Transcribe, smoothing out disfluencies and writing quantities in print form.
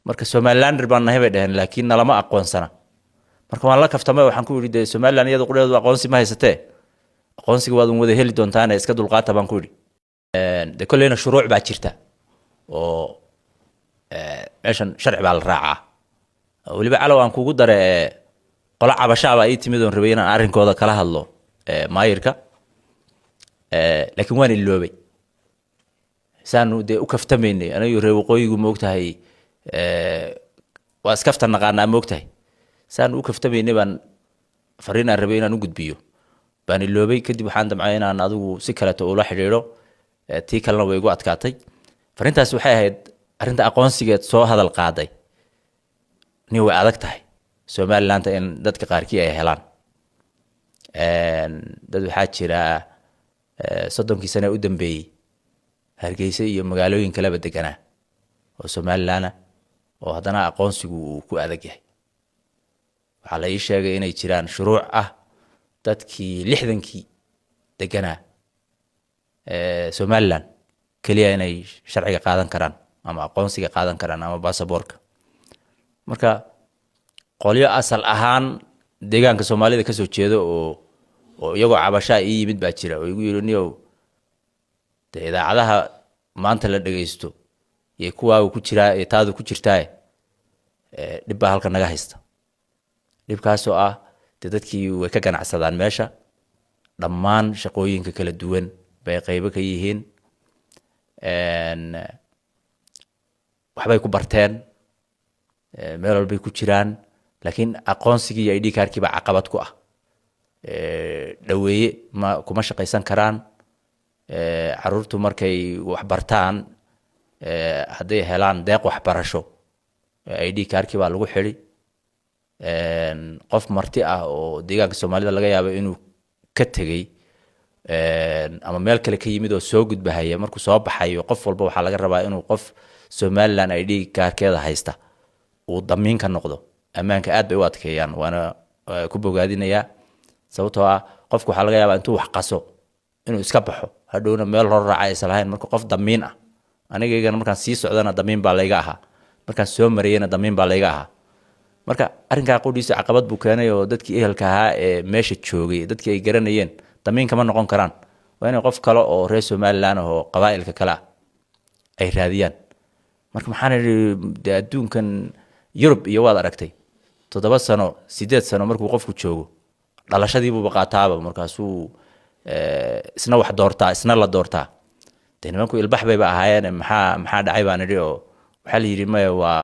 marka Somaliland baan nahay bay dhaheen laakiin lama aqoonsana marka waan la kaftamay waxaan ku yiri Somaliland iyadu qureedu aqoonsi ma haysatee aqoonsiga waad wada heli doontaan iska dulqaata baan ku yiri de kulleena shuruuc baa jirta oo meeshan sharci baa la raacaa waliba calaw aan kugu dare qola cabashaaba ay timid oo rabay inaan arrinkooda kala hadlo maayirka laakiin waan iloobay saanu de u kaftameynay anagu reer waqooyigu ma ogtahay waa iskafta naqaanaa ma ogtahay saanu u kaftameynay baan fariin aan rabay inaan u gudbiyo baan iloobay kadib waxaan damcay inaan adigu si kale ula xiriiro tii kalena way igu adkaatay fariintaas waxay ahayd arrinta aqoonsigeed soo hadal qaaday ni way adag tahay Somaliland in dadka qaarkii ay helaan dad waxaa jira 30 sano u dambeeyay Hargeysa iyo magaalooyin kala deganaa oo Somaliland oo haddana aqoonsigu ku adag yahay waxa la ii sheegay inay jiraan shuruuc ah dadkii 60kii deganaa Somaliland kaliya inay sharciga qaadan karaan ama aqoonsiga qaadan karaan ama baasaboorka marka qoliyo asal ahaan deegaanka Soomaalida ka soo jeedo oo iyagoo cabasha ay yimid baa jira oo igu yiraniyo idaacadaha maanta la dhageysto iyo kuwa ku jira ee taadu ku jirtaa dib baa halka naga haysta dibkaas oo ah dadkii way ka ganacsadaan meesha dhammaan shaqooyinka kala duwan bay qayb ka yihiin waxbay ku barteen meel walba ku jiraan laakiin aqoonsigii ID kaarkii baa caqabad ku ah dhaweeye ma kuma shaqaysan karaan caruurtu markay wax bartaan haday helaan deeq waxbarasho ID kaarkii baa lagu xiri qof marti ah oo deegaanka Soomaalida laga yaabo inuu ka tagay ama meel kale ka yimid oo soo gudbahaya markuu soo baxayo qof walba waxa laga rabaa inuu qof Somaliland ID kaarkeeda haysta uu damiin ka noqdo amaanka aad bay u adkeeyaan waana ku bogaadinaya sababtoo ah qofku waxa laga yaabaa intuu wax qaso inuu iska baxo hadhowna meel hor raacay islahayn marka qof damiin ah aniga markaan sii socdana damiin baa layga ahaa markaan soo marayna damiin baa layga ahaa marka arrinka qodiisa caqabad buu keenay oo dadkii ehelka ahaa ee meesha joogay dadkii ay garanayeen damiin kama noqon karaan waa in qof kale oo reer Somaliland oo qabaa'ilka kala ay raadiyaan marka maxaan adduunkan Europe iyo waad aragtay 7 sano 8 sano markuu qofku joogo dhalashadii buu qaataaba markaasuu isna wax doortaa isna la doortaa nimanku ilbax bay ahaayeen maxaa dhacay baan idhi oo waxa la yiri ma waa